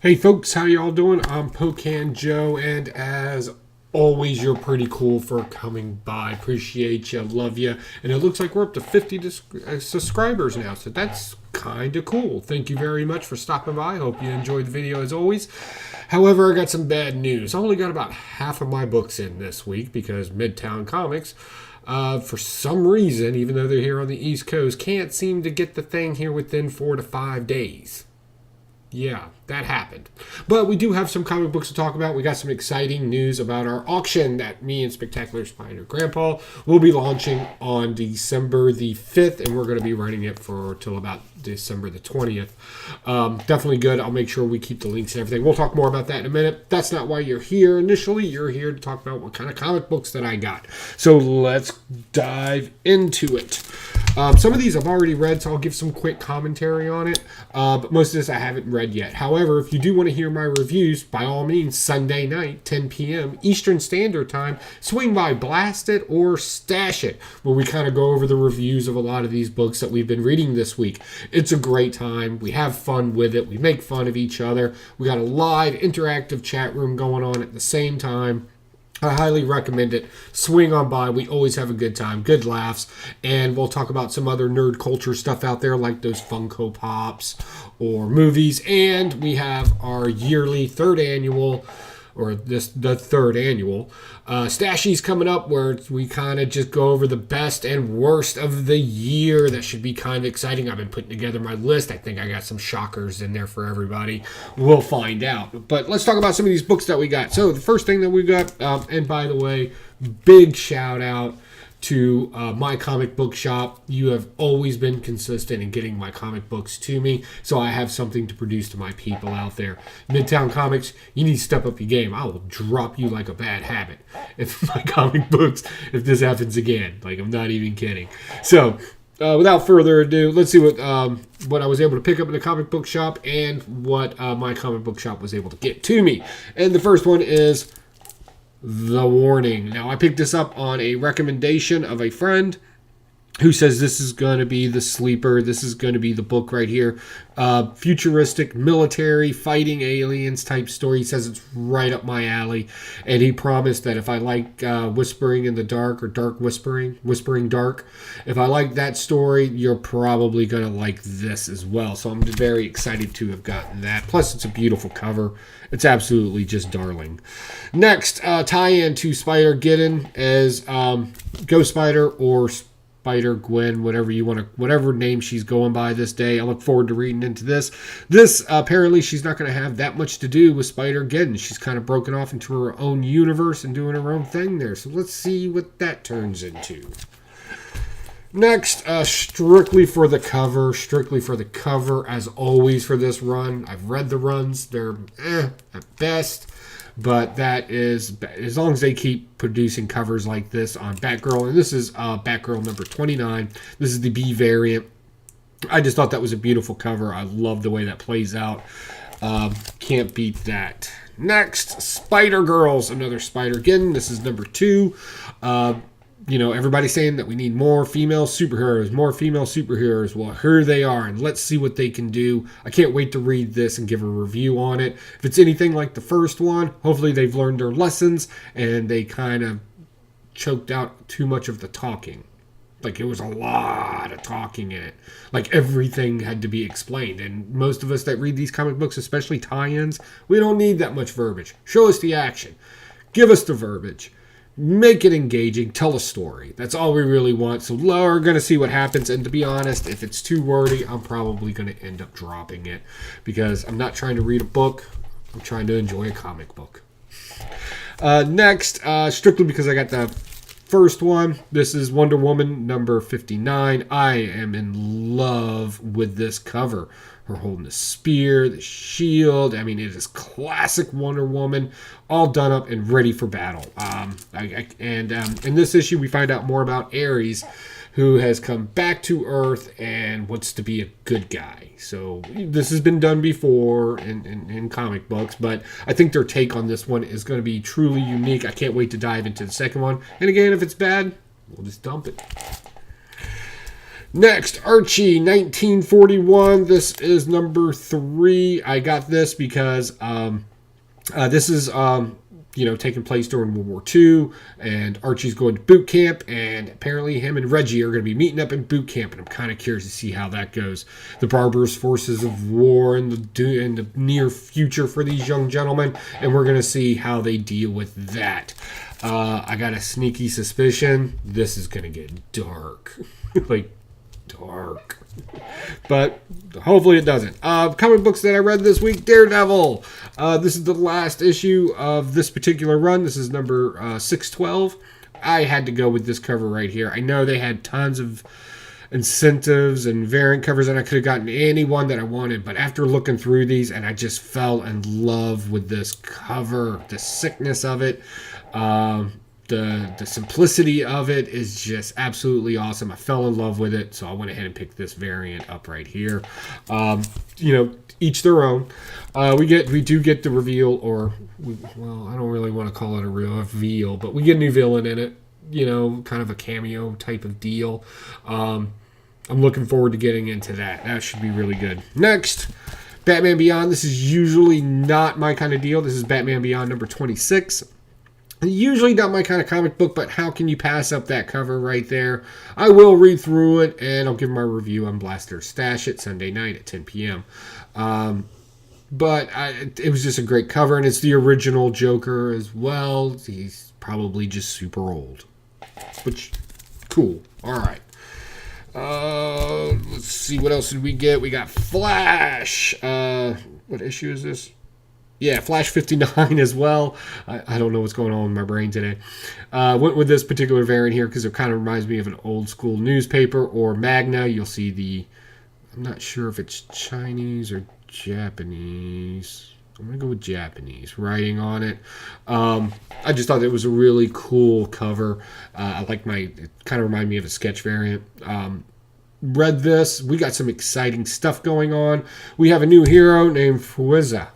Hey folks, how y'all doing? I'm Pocan Joe, and as always, you're pretty cool for coming by. Appreciate you, love you, and it looks like we're up to 50 subscribers now, so that's kind of cool. Thank you very much for stopping by. Hope you enjoyed the video as always. However, I got some bad news. I only got about half of my books in this week because Midtown Comics, for some reason, even though they're here on the East Coast, can't seem to get the thing here within 4 to 5 days. Yeah, that happened. But we do have some comic books to talk about. We got some exciting news about our auction that me and Spectacular Spider Grandpa will be launching on December the 5th, and we're going to be running it for till about December the 20th. Definitely good. I'll make sure we keep the links and everything. We'll talk more about that in a minute. That's not why you're here initially. You're here to talk about what kind of comic books that I got. So let's dive into it. Some of these I've already read, so I'll give some quick commentary on it. But most of this I haven't read yet. However, if you do want to hear my reviews, by all means, Sunday night, 10 p.m. Eastern Standard Time, swing by, blast it, or stash it, where we kind of go over the reviews of a lot of these books that we've been reading this week. It's a great time. We have fun with it. We make fun of each other. We got a live interactive chat room going on at the same time. I highly recommend it. Swing on by. We always have a good time, good laughs, and we'll talk about some other nerd culture stuff out there like those Funko Pops or movies. And we have our yearly the third annual Stashies coming up, where we kind of just go over the best and worst of the year. That should be kind of exciting. I've been putting together my list. I think I got some shockers in there for everybody. We'll find out. But let's talk about some of these books that we got. So the first thing that we got, and by the way, big shout out to my comic book shop. You have always been consistent in getting my comic books to me, so I have something to produce to my people out there. Midtown Comics, you need to step up your game. I will drop you like a bad habit if my comic books, if this happens again. Like, I'm not even kidding. So without further ado, let's see what I was able to pick up in the comic book shop and what my comic book shop was able to get to me. And the first one is The Warning. Now, I picked this up on a recommendation of a friend who says this is going to be the sleeper. This is going to be the book right here. Futuristic, military, fighting aliens type story. He says it's right up my alley. And he promised that if I like Whispering in the Dark, or Dark Whispering Dark, if I like that story, you're probably going to like this as well. So I'm very excited to have gotten that. Plus, it's a beautiful cover. It's absolutely just darling. Next, tie-in to Spider-Geddon as Ghost Spider or Spider-Gwen, whatever name she's going by this day. I look forward to reading into this. This, apparently, she's not going to have that much to do with Spider-Geddon. She's kind of broken off into her own universe and doing her own thing there. So let's see what that turns into. Next, strictly for the cover, as always for this run. I've read the runs. They're at best. But that is, as long as they keep producing covers like this on Batgirl, and this is Batgirl number 29. This is the B variant. I just thought that was a beautiful cover. I love the way that plays out. Can't beat that. Next, Spider-Girls, another Spider-Geddon. This is number 2. Everybody's saying that we need more female superheroes. Well, here they are, and let's see what they can do. I can't wait to read this and give a review on it. If it's anything like the first one, hopefully they've learned their lessons and they kind of choked out too much of the talking. Like, it was a lot of talking in it. Like, everything had to be explained. And most of us that read these comic books, especially tie-ins, we don't need that much verbiage. Show us the action. Give us the verbiage. Make it engaging. Tell a story. That's all we really want. So we're going to see what happens. And to be honest, if it's too wordy, I'm probably going to end up dropping it. Because I'm not trying to read a book. I'm trying to enjoy a comic book. Next, strictly because I got the first one. This is Wonder Woman number 59. I am in love with this cover. Her holding the spear, the shield. I mean, it is classic Wonder Woman, all done up and ready for battle. In this issue, we find out more about Ares, who has come back to Earth and wants to be a good guy. So this has been done before in comic books, but I think their take on this one is going to be truly unique. I can't wait to dive into the second one. And again, if it's bad, we'll just dump it. Next, Archie, 1941. This is number 3. I got this because this is taking place during World War II, and Archie's going to boot camp, and apparently him and Reggie are going to be meeting up in boot camp, and I'm kind of curious to see how that goes. The barbarous forces of war in the near future for these young gentlemen, and we're going to see how they deal with that. I got a sneaky suspicion this is going to get dark. Like, dark. But hopefully it doesn't. Comic books that I read this week: Daredevil. This is the last issue of this particular run. This is number 612. I had to go with this cover right here. I know they had tons of incentives and variant covers, and I could have gotten any one that I wanted, but after looking through these, and I just fell in love with this cover. The sickness of it, the simplicity of it is just absolutely awesome. I fell in love with it, so I went ahead and picked this variant up right here. Each their own. We do get the reveal, I don't really want to call it a reveal, but we get a new villain in it. Kind of a cameo type of deal. I'm looking forward to getting into that. That should be really good. Next, Batman Beyond. This is usually not my kind of deal. This is Batman Beyond number 26. Usually not my kind of comic book, but how can you pass up that cover right there? I will read through it, and I'll give my review on Blaster Stash It Sunday night at 10 p.m. But it was just a great cover, and it's the original Joker as well. He's probably just super old. Which, cool. All right. Let's see, what else did we get? We got Flash. What issue is this? Yeah, Flash 59 as well. I don't know what's going on with my brain today. Went with this particular variant here because it kind of reminds me of an old school newspaper or Magna. You'll see I'm not sure if it's Chinese or Japanese. I'm going to go with Japanese writing on it. I just thought it was a really cool cover. It kind of reminded me of a sketch variant. Read this. We got some exciting stuff going on. We have a new hero named Furaza.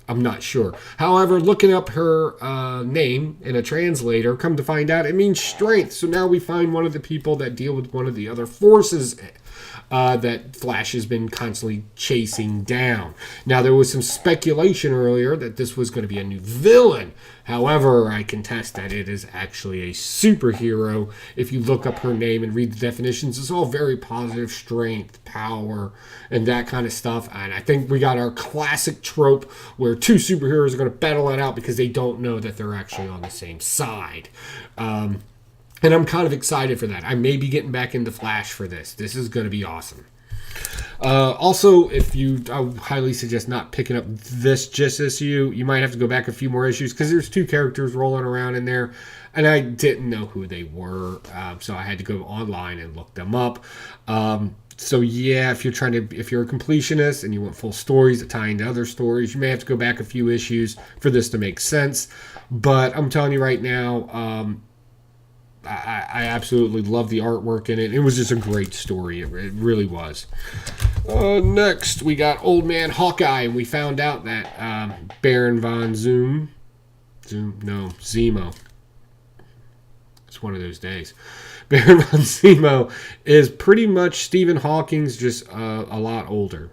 I'm not sure. However, looking up her name in a translator, come to find out it means strength. So now we find one of the people that deal with one of the other forces that Flash has been constantly chasing down. Now, there was some speculation earlier that this was going to be a new villain. However, I contest that it is actually a superhero. If you look up her name and read the definitions, it's all very positive: strength, power, and that kind of stuff. And I think we got our classic trope where two superheroes are going to battle it out because they don't know that they're actually on the same side. And I'm kind of excited for that. I may be getting back into Flash for this. This is going to be awesome. Also, I would highly suggest not picking up this issue. You might have to go back a few more issues because there's two characters rolling around in there, and I didn't know who they were, so I had to go online and look them up. So yeah, if you're a completionist and you want full stories that tie into other stories, you may have to go back a few issues for this to make sense. But I'm telling you right now, I absolutely love the artwork in it. It was just a great story. It really was. Next, we got Old Man Hawkeye, and we found out that Baron von Zemo. It's one of those days. Baron von Zemo is pretty much Stephen Hawking's, just a lot older,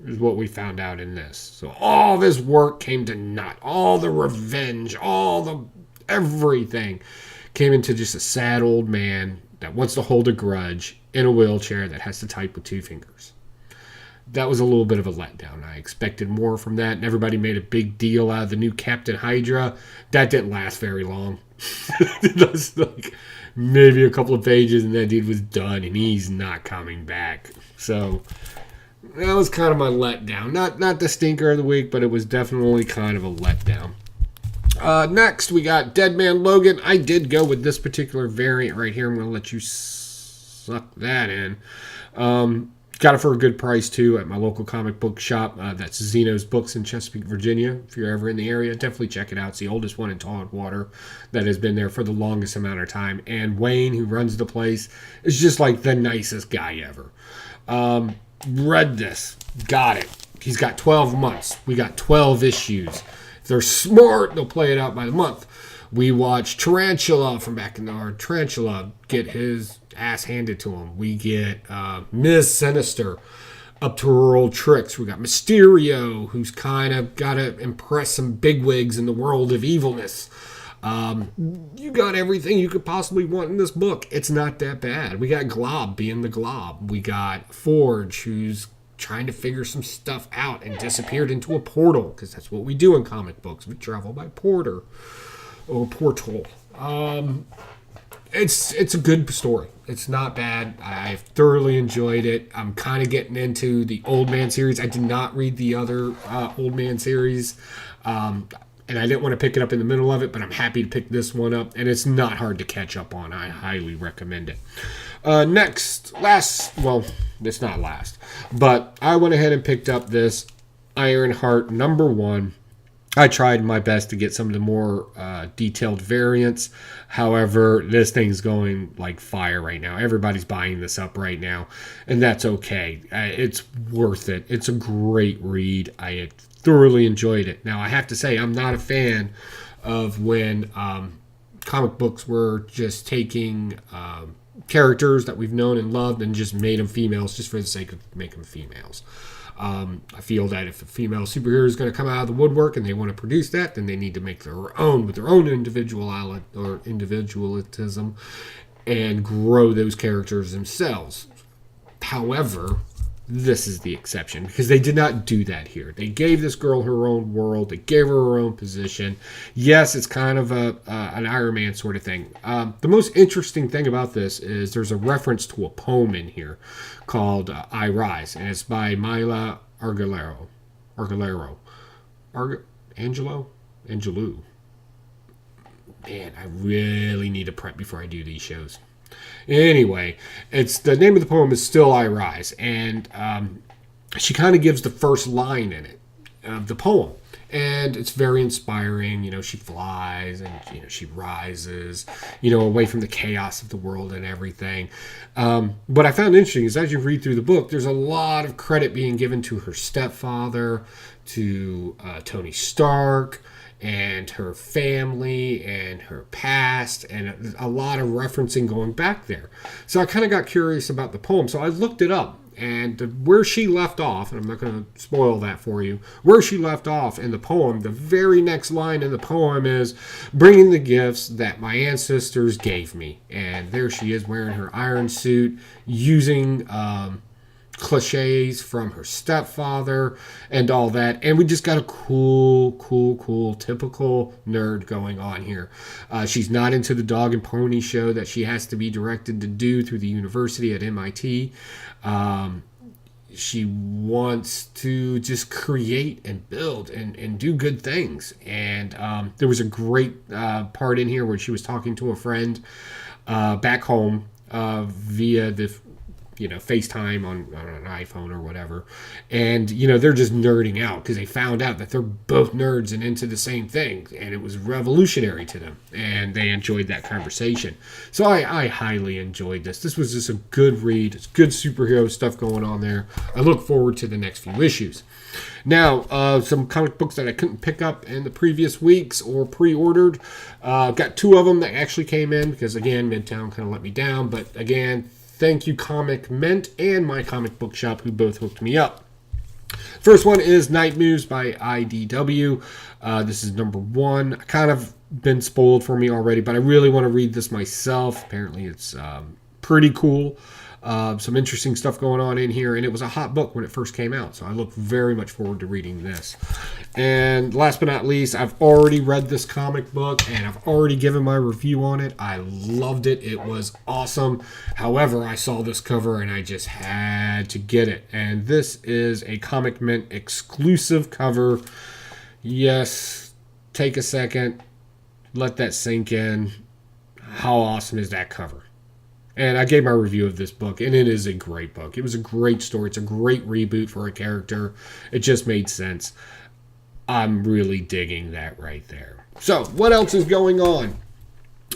is what we found out in this. So all this work came to naught. All the revenge, everything came into just a sad old man that wants to hold a grudge in a wheelchair that has to type with two fingers. That was a little bit of a letdown. I expected more from that, and everybody made a big deal out of the new Captain Hydra. That didn't last very long. That was like maybe a couple of pages, and that dude was done, and he's not coming back. So that was kind of my letdown. Not the stinker of the week, but it was definitely kind of a letdown. Next, we got Dead Man Logan. I did go with this particular variant right here. I'm going to let you suck that in. Got it for a good price, too, at my local comic book shop. That's Zeno's Books in Chesapeake, Virginia. If you're ever in the area, definitely check it out. It's the oldest one in Tallwater that has been there for the longest amount of time. And Wayne, who runs the place, is just like the nicest guy ever. Read this. Got it. He's got 12 months. We got 12 issues. they're smart, they'll play it out by the month. We watch Tarantula from back in the or Tarantula get his ass handed to him. We get Ms. Sinister up to her old tricks. We got Mysterio, who's kind of got to impress some bigwigs in the world of evilness. You got everything you could possibly want in this book. It's not that bad. We got Glob being the Glob. We got Forge, who's trying to figure some stuff out and disappeared into a portal, because that's what we do in comic books. We travel by portal. It's a good story. It's not bad. I thoroughly enjoyed it. I'm kind of getting into the Old Man series. I did not read the other Old Man series, and I didn't want to pick it up in the middle of it, but I'm happy to pick this one up, and it's not hard to catch up on. I highly recommend it. It's not last, but I went ahead and picked up this Ironheart #1. I tried my best to get some of the more detailed variants. However, this thing's going like fire right now. Everybody's buying this up right now, and that's okay. It's worth it. It's a great read. I thoroughly enjoyed it. Now, I have to say, I'm not a fan of when comic books were just taking characters that we've known and loved and just made them females just for the sake of making them females. I feel that if a female superhero is going to come out of the woodwork and they want to produce that, then they need to make their own with their own individualism and grow those characters themselves. However, this is the exception because they did not do that here. They gave this girl her own world. They gave her her own position. Yes, it's kind of an Iron Man sort of thing. The most interesting thing about this is there's a reference to a poem in here called I Rise, and it's by Mila Angelou. Man, I really need to prep before I do these shows. Anyway, it's the name of the poem is Still I Rise, and she kind of gives the first line in it of the poem, and it's very inspiring. You know, she flies and she rises, away from the chaos of the world and everything. What I found interesting is as you read through the book, there's a lot of credit being given to her stepfather, to Tony Stark, and her family and her past, and a lot of referencing going back there. So I kind of got curious about the poem, so I looked it up, and where she left off, and I'm not going to spoil that for you, where she left off in the poem, the very next line in the poem is, bringing the gifts that my ancestors gave me. And there she is wearing her iron suit, using cliches from her stepfather and all that, and we just got a cool typical nerd going on here. She's not into the dog and pony show that she has to be directed to do through the university at MIT. She wants to just create and build and do good things, and there was a great part in here where she was talking to a friend back home via the FaceTime on an iPhone or whatever. And, they're just nerding out because they found out that they're both nerds and into the same thing. And it was revolutionary to them. And they enjoyed that conversation. So I highly enjoyed this. This was just a good read. It's good superhero stuff going on there. I look forward to the next few issues. Now, some comic books that I couldn't pick up in the previous weeks or pre-ordered. Got 2 of them that actually came in because, again, Midtown kind of let me down. But, again, thank you, Comic Mint and My Comic Book Shop, who both hooked me up. First one is Night Moves by IDW. This is #1. Kind of been spoiled for me already, but I really want to read this myself. Apparently it's pretty cool. Some interesting stuff going on in here, and it was a hot book when it first came out, so I look very much forward to reading this. And last but not least, I've already read this comic book, and I've already given my review on it. I loved it. It was awesome. However, I saw this cover, and I just had to get it. And this is a Comic Mint exclusive cover. Yes, take a second. Let that sink in. How awesome is that cover? And I gave my review of this book, and it is a great book. It was a great story. It's a great reboot for a character. It just made sense. I'm really digging that right there. So, what else is going on?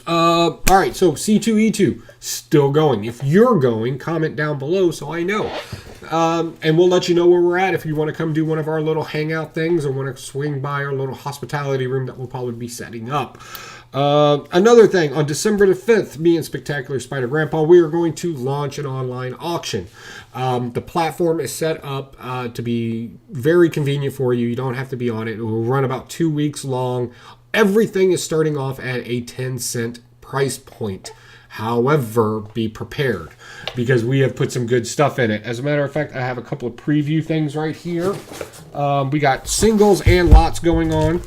All right, so C2E2, still going. If you're going, comment down below so I know. And we'll let you know where we're at if you want to come do one of our little hangout things or want to swing by our little hospitality room that we'll probably be setting up. Another thing, on December the 5th, me and Spectacular Spider Grandpa, we are going to launch an online auction. The platform is set up to be very convenient for you. You don't have to be on it. It will run about 2 weeks long. Everything is starting off at a 10-cent price point. However, be prepared because we have put some good stuff in it. As a matter of fact, I have a couple of preview things right here. We got singles and lots going on.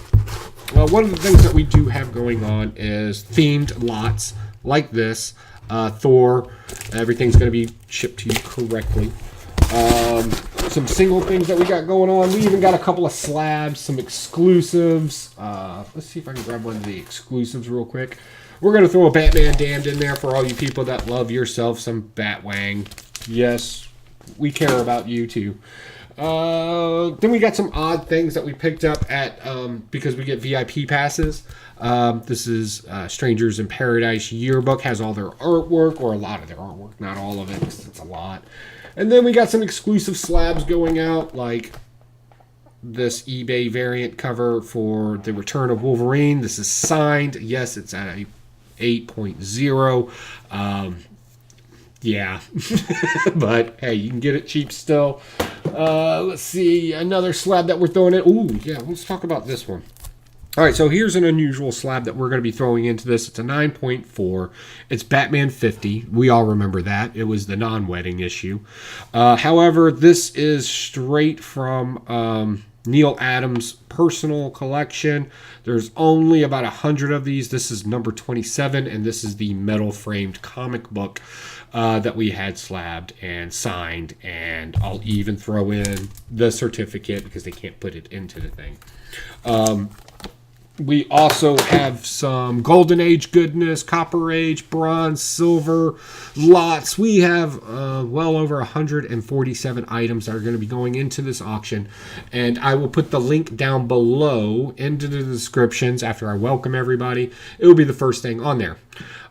One of the things that we do have going on is themed lots like this. Thor, everything's going to be shipped to you correctly. Some single things that we got going on. We even got a couple of slabs, some exclusives. Let's see if I can grab one of the exclusives real quick. We're going to throw a Batman Damned in there for all you people that love yourself some Batwang. Yes, we care about you too. Then we got some odd things that we picked up at because we get VIP passes. This is Strangers in Paradise Yearbook. Has all their artwork, or a lot of their artwork. Not all of it, because it's a lot. And then we got some exclusive slabs going out, like this eBay variant cover for The Return of Wolverine. This is signed. Yes, it's at a 8.0. Yeah, but hey, you can get it cheap still. Let's see, another slab that we're throwing in. Ooh, yeah, let's talk about this one. All right, so here's an unusual slab that we're going to be throwing into this. It's a 9.4. It's Batman 50. We all remember that. It was the non-wedding issue. However, this is straight from Neil Adams' personal collection. There's only about 100 of these. This is number 27, and this is the metal framed comic book that we had slabbed and signed, and I'll even throw in the certificate because they can't put it into the thing. We also have some Golden Age goodness, Copper Age, Bronze, Silver, lots. We have well over 147 items that are going to be going into this auction. And I will put the link down below into the descriptions after I welcome everybody. It will be the first thing on there.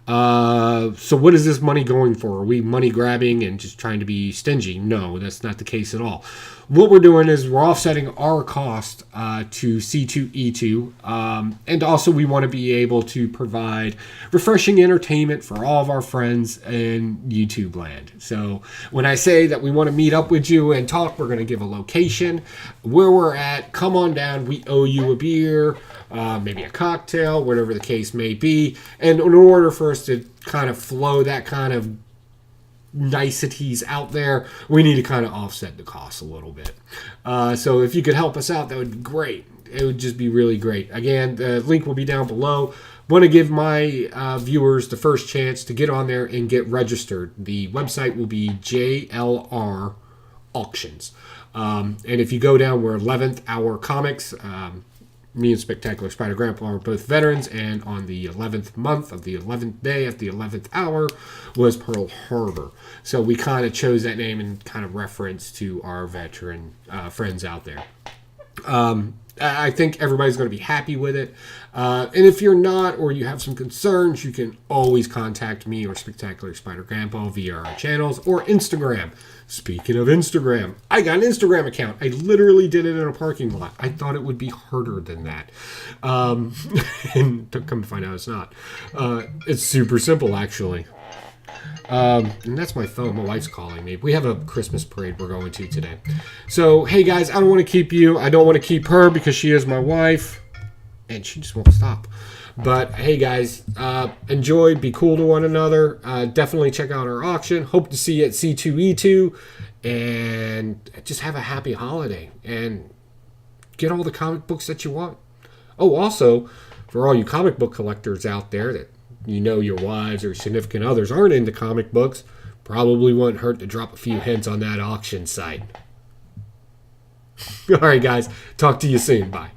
So what is this money going for? Are we money grabbing and just trying to be stingy? No, that's not the case at all. What we're doing is we're offsetting our cost to C2E2. And also we want to be able to provide refreshing entertainment for all of our friends in YouTube land. So when I say that we want to meet up with you and talk, we're going to give a location where we're at. Come on down. We owe you a beer, maybe a cocktail, whatever the case may be. And in order for us to kind of flow that kind of niceties out there, we need to kind of offset the cost a little bit. So if you could help us out, that would be great. It would just be really great. Again, the link will be down below. Want to give my viewers the first chance to get on there and get registered. The website will be JLR Auctions. And if you go down, we're 11th Hour Comics. Me and Spectacular Spider Grandpa are both veterans, and on the 11th month of the 11th day at the 11th hour was Pearl Harbor. So we kind of chose that name in kind of reference to our veteran friends out there. I think everybody's going to be happy with it. And if you're not, or you have some concerns, you can always contact me or Spectacular Spider Grandpa via our channels or Instagram. Speaking of Instagram, I got an Instagram account. I literally did it in a parking lot. I thought it would be harder than that. And to come to find out it's not. It's super simple, actually. And that's my phone. My wife's calling me. We have a Christmas parade we're going to today. So, hey guys, I don't want to keep you. I don't want to keep her because she is my wife. And she just won't stop. But, hey guys, enjoy. Be cool to one another. Definitely check out our auction. Hope to see you at C2E2. And just have a happy holiday. And get all the comic books that you want. Oh, also, for all you comic book collectors out there that you know your wives or significant others aren't into comic books, probably wouldn't hurt to drop a few hints on that auction site. All right, guys. Talk to you soon. Bye.